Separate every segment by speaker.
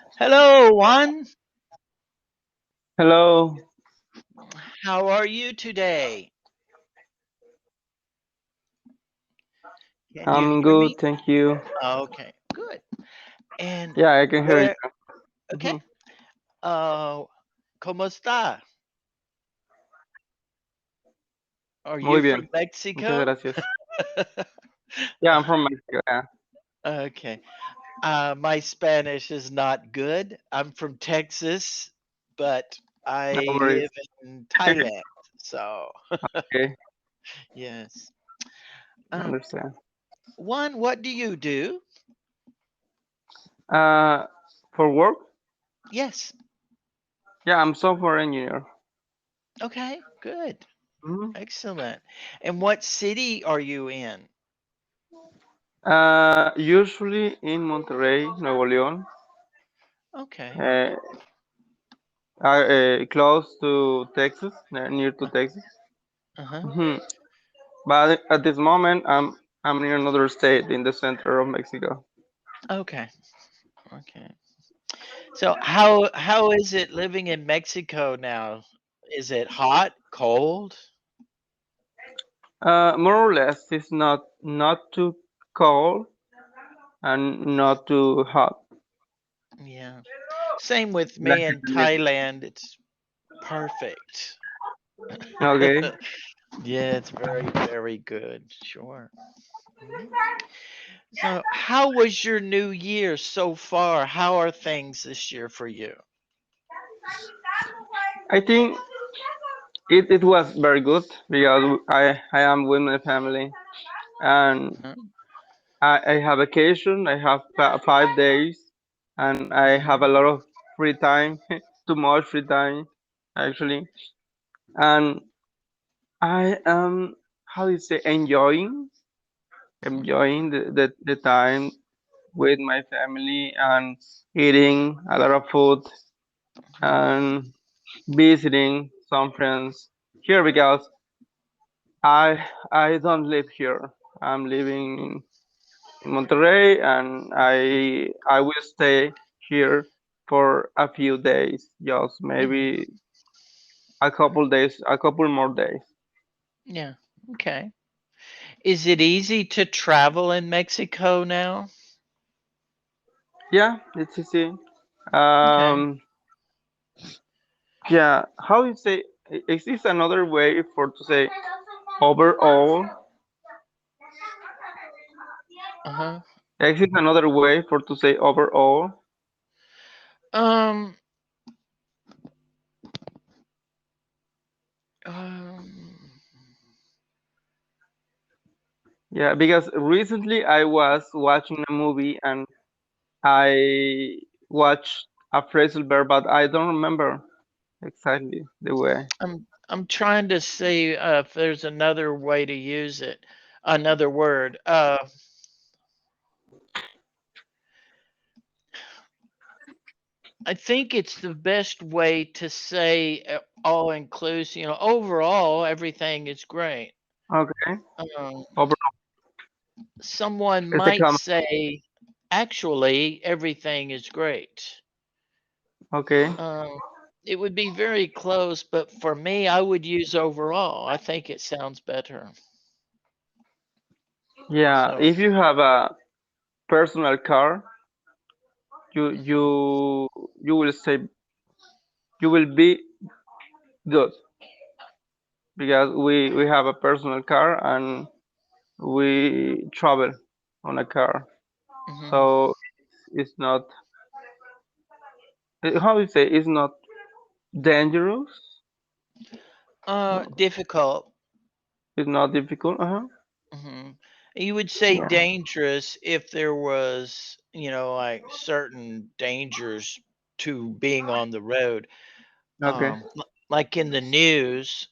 Speaker 1: Hello, Juan.
Speaker 2: Hello,
Speaker 1: How are you today? Can you
Speaker 2: I'm
Speaker 1: hear me?
Speaker 2: good, thank you.
Speaker 1: Okay, good. And
Speaker 2: Yeah, I can hear you.
Speaker 1: where? Okay.
Speaker 2: Mhm.
Speaker 1: Uh, ¿Cómo está? Are you
Speaker 2: Muy
Speaker 1: from
Speaker 2: bien, muchas
Speaker 1: Mexico?
Speaker 2: gracias. Yeah, I'm from Mexico. Yeah,
Speaker 1: Okay. My Spanish is not good. I'm from Texas, but
Speaker 2: no
Speaker 1: I live
Speaker 2: worries.
Speaker 1: in Thailand. So,
Speaker 2: Okay,
Speaker 1: yes.
Speaker 2: I
Speaker 1: Um,
Speaker 2: understand.
Speaker 1: Juan, what do you do?
Speaker 2: Uh, for work?
Speaker 1: Yes.
Speaker 2: Yeah, I'm software engineer.
Speaker 1: Okay, good.
Speaker 2: Mhm.
Speaker 1: Excellent. And what city are you in?
Speaker 2: Usually in Monterrey, Nuevo León,
Speaker 1: Okay.
Speaker 2: uh, close to Texas, near to Texas.
Speaker 1: Uh-huh.
Speaker 2: Mhm. But at this moment, I'm in another state in the center of Mexico.
Speaker 1: Okay. Okay. So how is it living in Mexico now? Is it hot, cold?
Speaker 2: More or less, it's not too cold and not too hot.
Speaker 1: Yeah. Same with
Speaker 2: Like
Speaker 1: me in
Speaker 2: in the mid.
Speaker 1: Thailand. It's perfect.
Speaker 2: Okay.
Speaker 1: Yeah, it's very, very good. Sure. Mhm. So, how was your new year so far? How are things this year for you?
Speaker 2: I think it was very good because I am with my family and
Speaker 1: Uh-huh.
Speaker 2: I have vacation. I have 5 days and I have a
Speaker 1: Uh-huh.
Speaker 2: lot of free time, too much free time actually. And I am how do you say
Speaker 1: Mhm.
Speaker 2: enjoying the time with my family and eating a lot of food and visiting some friends here because I don't live here. I'm living in Monterrey and I will stay here for a few days, just
Speaker 1: Mhm.
Speaker 2: maybe a couple days, a couple more days.
Speaker 1: Yeah. Okay. Is it easy to travel in Mexico now?
Speaker 2: Yeah, it's easy.
Speaker 1: Okay.
Speaker 2: Yeah, how you say? Is this another way for to say overall?
Speaker 1: Uh-huh.
Speaker 2: Exist another way for to say overall?
Speaker 1: Um, um,
Speaker 2: Yeah, because recently I was watching a movie and I watched a phrasal verb, but I don't remember exactly the way.
Speaker 1: I'm trying to see if there's another way to use it, another word. I think it's the best way to say all inclusive. Overall, everything is great.
Speaker 2: Okay.
Speaker 1: Um,
Speaker 2: Over.
Speaker 1: Someone
Speaker 2: It's a
Speaker 1: might
Speaker 2: common.
Speaker 1: say, actually, everything is great.
Speaker 2: Okay.
Speaker 1: Um, it would be very close, but for me, I would use overall. I think it sounds better.
Speaker 2: Yeah.
Speaker 1: So,
Speaker 2: If you have a personal car, you
Speaker 1: mhm,
Speaker 2: you you will say you will be good because we have a personal car and we travel on a car.
Speaker 1: mhm.
Speaker 2: So it's not how you say it's not dangerous. No,
Speaker 1: Difficult.
Speaker 2: it's not difficult. Uh-huh.
Speaker 1: Hmm. You would say
Speaker 2: Yeah.
Speaker 1: dangerous if there was, like certain dangers to being on the road.
Speaker 2: Okay.
Speaker 1: Like in the news,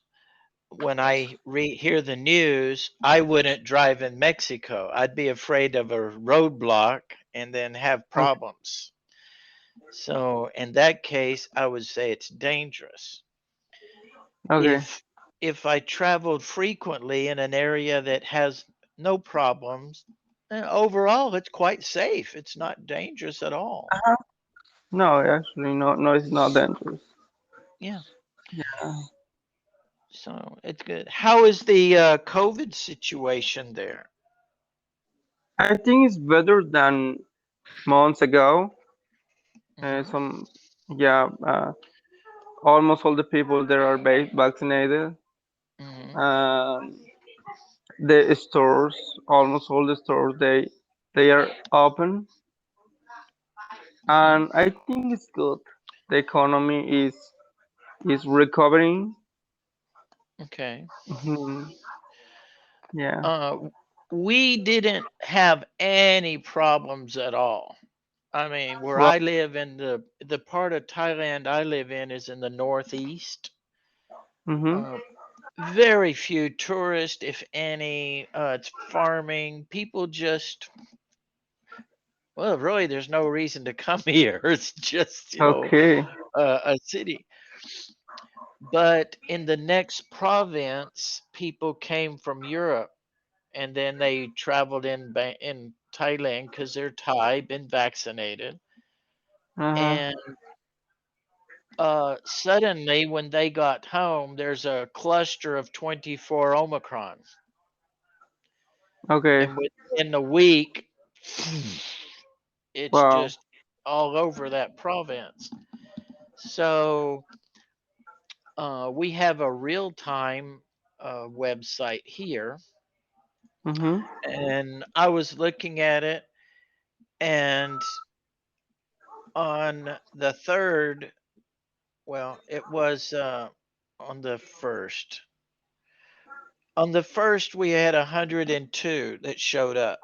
Speaker 1: when I hear the news, I wouldn't drive in Mexico. I'd be afraid of a roadblock and then have
Speaker 2: Okay.
Speaker 1: problems. So in that case, I would say it's dangerous.
Speaker 2: Okay.
Speaker 1: If I traveled frequently in an area that has no problems, overall it's quite safe. It's not dangerous at all.
Speaker 2: No, actually, no, no, it's not dangerous.
Speaker 1: Yeah.
Speaker 2: Yeah.
Speaker 1: So it's good. How is the COVID situation there?
Speaker 2: I think it's better than months ago.
Speaker 1: Hmm.
Speaker 2: Some, yeah, almost all the people there are vaccinated.
Speaker 1: Hmm.
Speaker 2: Um, the stores, almost all the stores, they are open,
Speaker 1: Hmm.
Speaker 2: and I think it's good. The economy is recovering.
Speaker 1: Okay.
Speaker 2: Mhm. Yeah.
Speaker 1: Uh, we didn't have any problems at all. I mean, where
Speaker 2: Well.
Speaker 1: I live in the part of Thailand I live in is in the northeast.
Speaker 2: Mhm.
Speaker 1: Uh, very few tourists, if any. It's farming. People just, well, really, there's no reason to come here. It's just,
Speaker 2: Okay.
Speaker 1: a city. But in the next province, people came from Europe and then they traveled in Thailand because they're Thai, been vaccinated.
Speaker 2: Uh huh.
Speaker 1: And suddenly, when they got home, there's a cluster of 24 Omicron.
Speaker 2: Okay.
Speaker 1: And within a week, it's
Speaker 2: Wow.
Speaker 1: just all over that province. So we have a real time website here.
Speaker 2: Mhm.
Speaker 1: And I was looking at it, and on the third, well, it was on the first. On the first, we had 102 that showed up,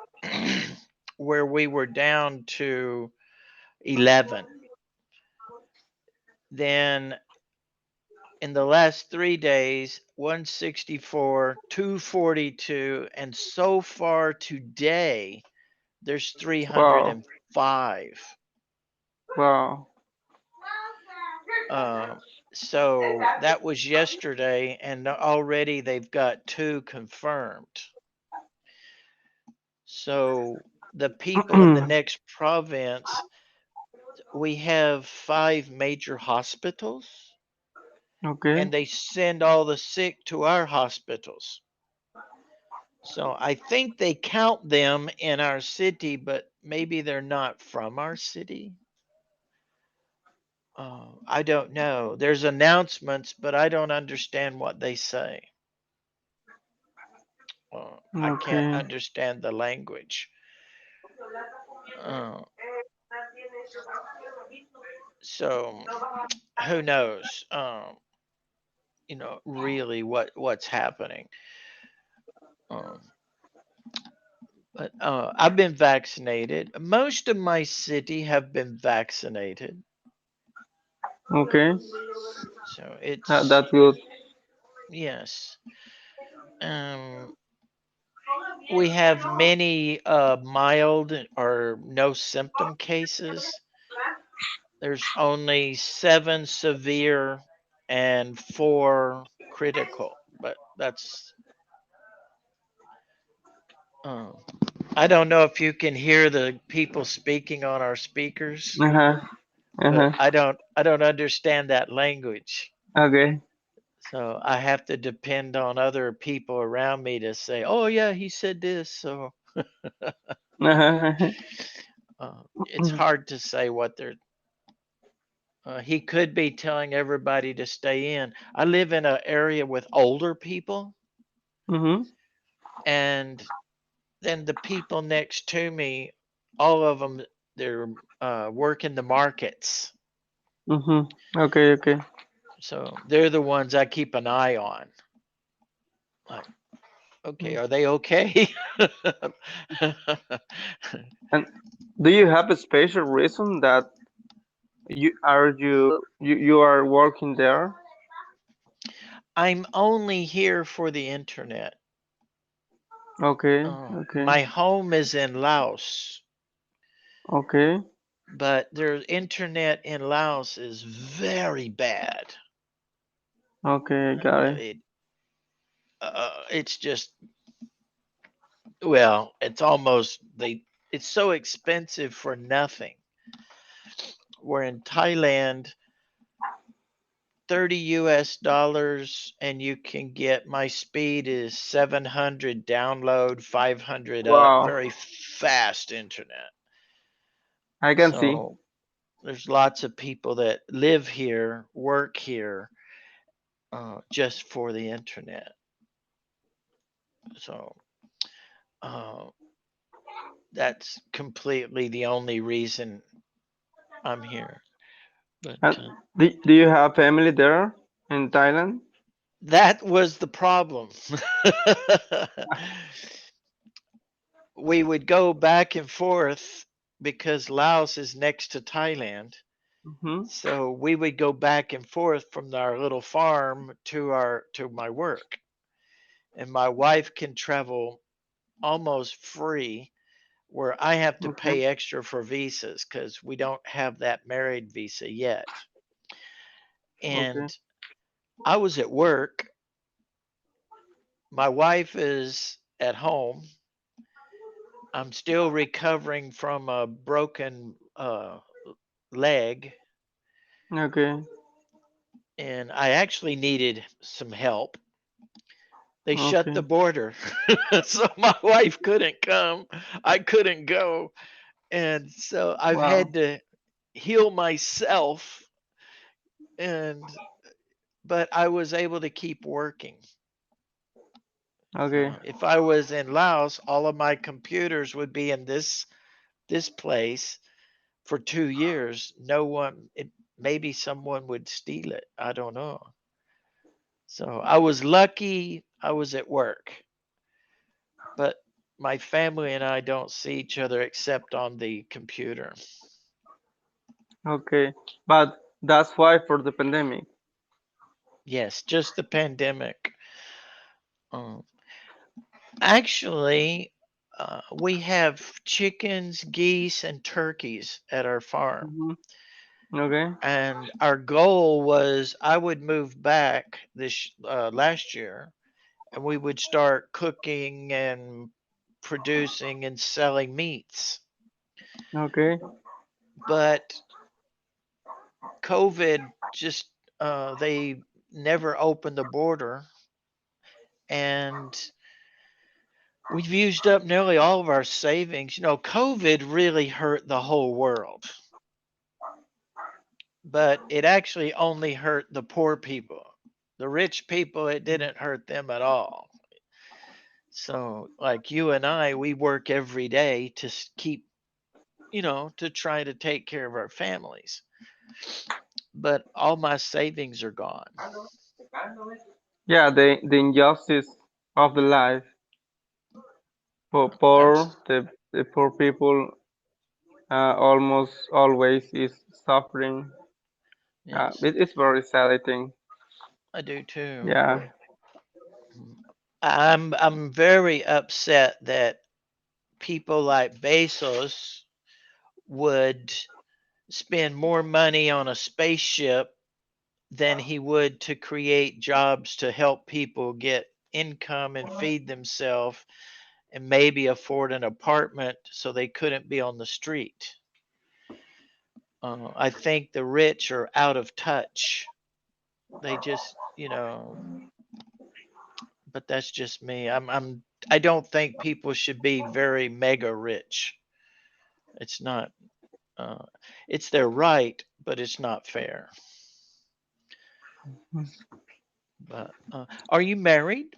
Speaker 1: where we were down to 11. Then in the last 3 days, 164, 242, and so far today, there's
Speaker 2: Wow.
Speaker 1: 305.
Speaker 2: Wow.
Speaker 1: Um, so that was yesterday, and already they've got two confirmed. So the people in the next province, we have five major hospitals,
Speaker 2: Okay.
Speaker 1: and they send all the sick to our hospitals. So I think they count them in our city, but maybe they're not from our city. I don't know. There's announcements, but I don't understand what they say. I can't
Speaker 2: Okay.
Speaker 1: understand the language. Uh, so who knows? Really what's happening. Um, but I've been vaccinated. Most of my city have been vaccinated.
Speaker 2: Okay.
Speaker 1: So
Speaker 2: That's good.
Speaker 1: yes. Um, we have many mild or no symptom cases. There's only 7 severe and 4 critical, but that's uh, I don't know if you can hear the people speaking on our speakers,
Speaker 2: Uh huh. Uh
Speaker 1: but
Speaker 2: huh.
Speaker 1: I don't understand that language.
Speaker 2: Okay.
Speaker 1: So I have to depend on other people around me to say, "Oh yeah, he said this." So
Speaker 2: Uh huh.
Speaker 1: it's hard to say what they're. He could be telling everybody to stay in. I live in an area with older people,
Speaker 2: Mhm.
Speaker 1: and then the people next to me, all of them, they're working the markets.
Speaker 2: Mhm. Okay. Okay.
Speaker 1: So they're the ones I keep an eye on. Like, okay, are they okay?
Speaker 2: And do you have a special reason that you are working there?
Speaker 1: I'm only here for the internet.
Speaker 2: Okay. Okay.
Speaker 1: My home is in Laos,
Speaker 2: Okay.
Speaker 1: but their internet in Laos is very bad.
Speaker 2: Okay. Got it.
Speaker 1: It it's just, well, it's almost, it's so expensive for nothing. where in Thailand, 30 US dollars, and you can get, my speed is 700 download, 500 up,
Speaker 2: Wow,
Speaker 1: very fast internet.
Speaker 2: I can see.
Speaker 1: So there's lots of people that live here, work here, just for the internet. So uh, that's completely the only reason I'm here. But
Speaker 2: And do you have family there in Thailand?
Speaker 1: that was the problem. We would go back and forth because Laos is next to Thailand.
Speaker 2: Mm-hmm.
Speaker 1: So we would go back and forth from our little farm to my work. And my wife can travel almost free, where I have to
Speaker 2: Okay.
Speaker 1: pay extra for visas because we don't have that married visa yet.
Speaker 2: Okay.
Speaker 1: And I was at work. My wife is at home. I'm still recovering from a broken leg,
Speaker 2: Okay.
Speaker 1: and I actually needed some help. They shut the
Speaker 2: Okay.
Speaker 1: border, so my wife couldn't come. I couldn't go. And so I've
Speaker 2: Wow.
Speaker 1: had to heal myself, and but I was able to keep working.
Speaker 2: Okay.
Speaker 1: So if I was in Laos, all of my computers would be in this place for 2 years. No one, maybe someone would steal it. I don't know. So I was lucky I was at work, but my family and I don't see each other except on the computer.
Speaker 2: Okay. But that's why for the pandemic.
Speaker 1: Yes, just the pandemic. Um, Actually, we have chickens, geese, and turkeys at our farm.
Speaker 2: Mm-hmm. Okay.
Speaker 1: And our goal was I would move back this last year, and we would start cooking and producing and selling meats.
Speaker 2: Okay.
Speaker 1: But COVID just they never opened the border, and we've used up nearly all of our savings. COVID really hurt the whole world, but it actually only hurt the poor people. The rich people, it didn't hurt them at all. So, like you and I, we work every day to keep, to try to take care of our families. But all my savings are gone.
Speaker 2: Yeah, the injustice of the life for poor
Speaker 1: That's
Speaker 2: the poor people almost always is suffering.
Speaker 1: yes,
Speaker 2: It's very sad, I think.
Speaker 1: I do too.
Speaker 2: Yeah.
Speaker 1: I'm very upset that people like Bezos would spend more money on a spaceship than he would to create jobs to help people get income and feed themselves and maybe afford an apartment so they couldn't be on the street. I think the rich are out of touch. They just, but that's just me. I don't think people should be very mega rich. It's not. Uh, it's their right, but it's not fair. But are you married?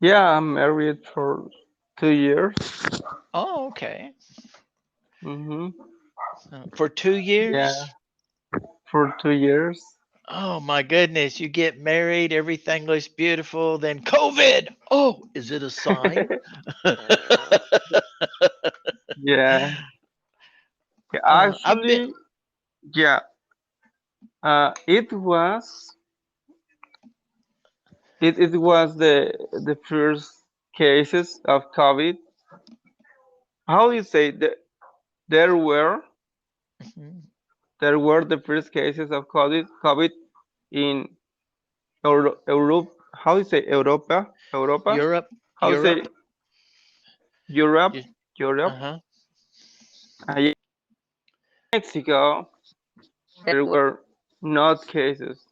Speaker 2: Yeah, I'm married for 2 years.
Speaker 1: Oh, okay.
Speaker 2: Mm-hmm.
Speaker 1: For 2 years?
Speaker 2: Yeah, for 2 years.
Speaker 1: Oh my goodness, you get married, everything looks beautiful, then COVID. Oh, is it a sign?
Speaker 2: Yeah. Yeah,
Speaker 1: I've been.
Speaker 2: actually, yeah. It was the first cases of COVID. How do you say that there were
Speaker 1: Mhm.
Speaker 2: there were the first cases of COVID in Europe. How do you say Europa? Europa?
Speaker 1: Europe,
Speaker 2: How do you say
Speaker 1: Europe.
Speaker 2: Europe?
Speaker 1: You,
Speaker 2: Europe?
Speaker 1: uh-huh.
Speaker 2: Yeah. Mexico, there were not cases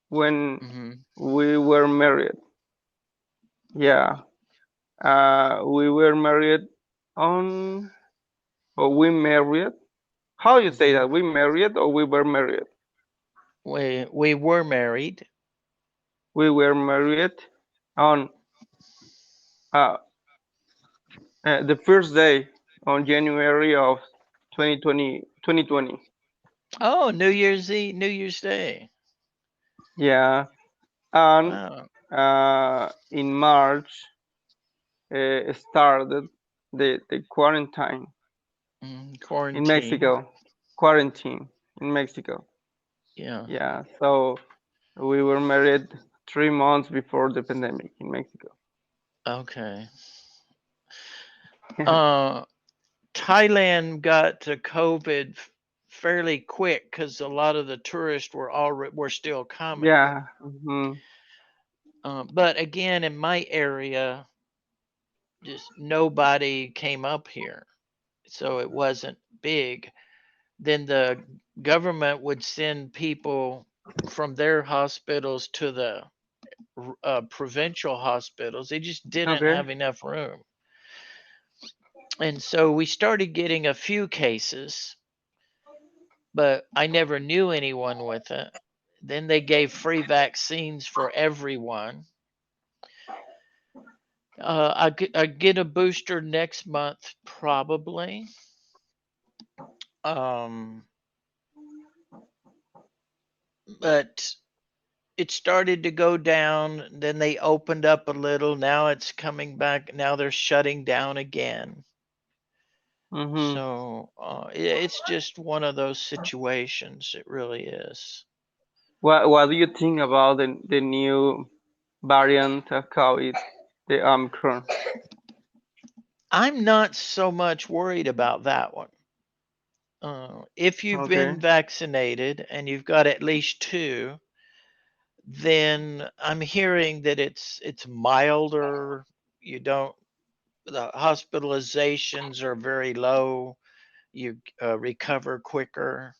Speaker 2: when
Speaker 1: Hmm.
Speaker 2: we were married. Yeah, we were married on, or we married. How you say
Speaker 1: Hmm.
Speaker 2: that? We married or we were married?
Speaker 1: We were married.
Speaker 2: We were married on uh, the first day on January of 2020.
Speaker 1: Oh, New Year's Eve, New Year's Day.
Speaker 2: Yeah, and
Speaker 1: Wow.
Speaker 2: in March started the quarantine in
Speaker 1: Quarantine.
Speaker 2: Mexico. Quarantine in Mexico.
Speaker 1: Yeah.
Speaker 2: Yeah, so we were married 3 months before the pandemic in Mexico.
Speaker 1: Okay. Uh, Thailand got to COVID fairly quick because a lot of the tourists were still coming.
Speaker 2: Yeah. Hmm.
Speaker 1: But again, in my area, just nobody came up here, so it wasn't big. Then the government would send people from their hospitals to the provincial hospitals. They just didn't
Speaker 2: Okay.
Speaker 1: have enough room. And so we started getting a few cases, but I never knew anyone with it. Then they gave free vaccines for everyone. I get a booster next month, probably. Um, but it started to go down. Then they opened up a little. Now it's coming back. Now they're shutting down again.
Speaker 2: Hmm.
Speaker 1: So it's just one of those situations. It really is.
Speaker 2: What do you think about the new variant of COVID, the Omicron?
Speaker 1: I'm not so much worried about that one. If you've
Speaker 2: Okay.
Speaker 1: been vaccinated and you've got at least two, then I'm hearing that it's milder. You don't The hospitalizations are very low. You recover quicker.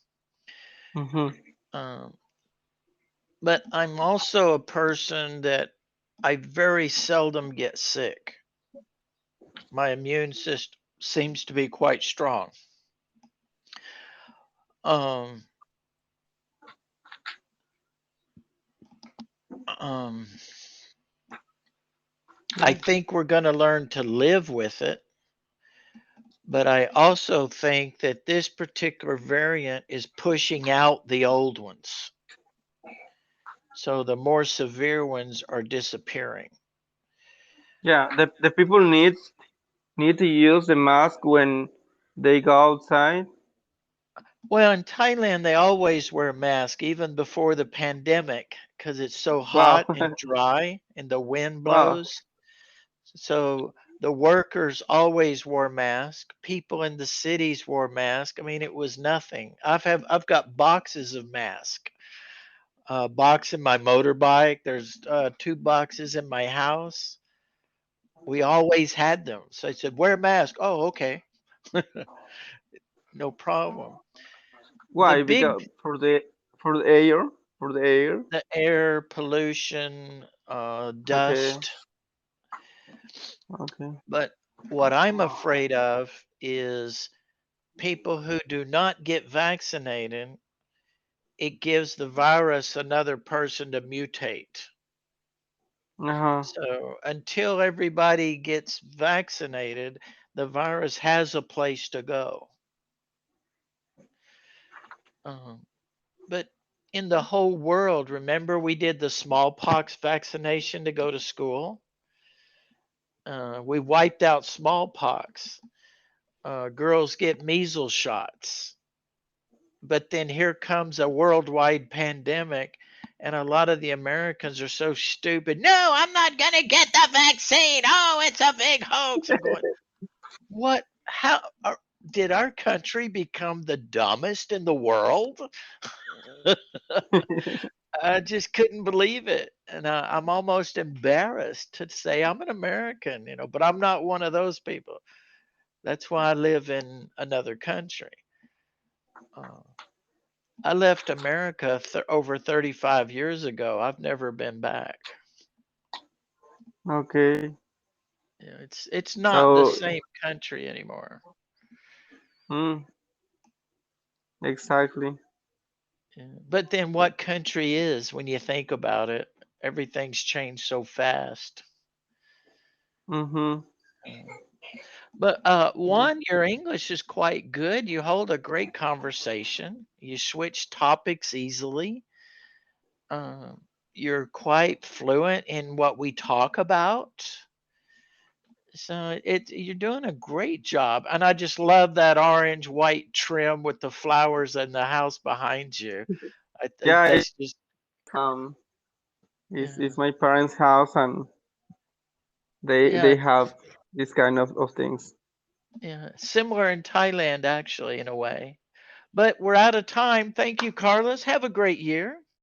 Speaker 2: Hmm.
Speaker 1: Um, but I'm also a person that I very seldom get sick. My immune system seems to be quite strong. Um, um, I think we're going to learn to live with it, but I also think that this particular variant is pushing out the old ones. So the more severe ones are disappearing.
Speaker 2: Yeah, the people need to use the mask when they go outside.
Speaker 1: Well, in Thailand, they always wear masks, even before the pandemic, because it's so
Speaker 2: Wow.
Speaker 1: hot and dry and the wind
Speaker 2: Wow.
Speaker 1: blows. So the workers always wore masks. People in the cities wore masks. I mean, it was nothing. I've got boxes of masks. Box in my motorbike. There's two boxes in my house. We always had them. So I said, wear a mask. Oh, okay, no problem. The
Speaker 2: Why? Because
Speaker 1: big
Speaker 2: for the air, for the air.
Speaker 1: the air pollution,
Speaker 2: Okay.
Speaker 1: dust.
Speaker 2: Okay.
Speaker 1: But what I'm afraid of is people who do not get vaccinated. It gives the virus another person to mutate.
Speaker 2: Uh-huh.
Speaker 1: So until everybody gets vaccinated, the virus has a place to go. Um, but in the whole world, remember we did the smallpox vaccination to go to school? We wiped out smallpox. Girls get measles shots. But then here comes a worldwide pandemic, and a lot of the Americans are so stupid. No, I'm not going to get the vaccine. Oh, it's a big hoax. I'm going, what? Did our country become the dumbest in the world? I just couldn't believe it. And I'm almost embarrassed to say I'm an American, but I'm not one of those people. That's why I live in another country. Uh, I left America over 35 years ago. I've never been back.
Speaker 2: Okay.
Speaker 1: You know, it's not the
Speaker 2: So,
Speaker 1: same country anymore.
Speaker 2: mm, exactly.
Speaker 1: Yeah. But then what country is when you think about it? Everything's changed so fast.
Speaker 2: Mm-hmm.
Speaker 1: Uh, But one, your English is quite good. You hold a great conversation. You switch topics easily. Um, you're quite fluent in what we talk about. So you're doing a great job. And I just love that orange white trim with the flowers and the house behind you. I think
Speaker 2: Yeah,
Speaker 1: that's just
Speaker 2: um,
Speaker 1: yeah,
Speaker 2: it's my parents' house, and
Speaker 1: yeah,
Speaker 2: they have this kind of things.
Speaker 1: yeah. Similar in Thailand, actually, in a way. But we're out of time. Thank you, Carlos. Have a great year.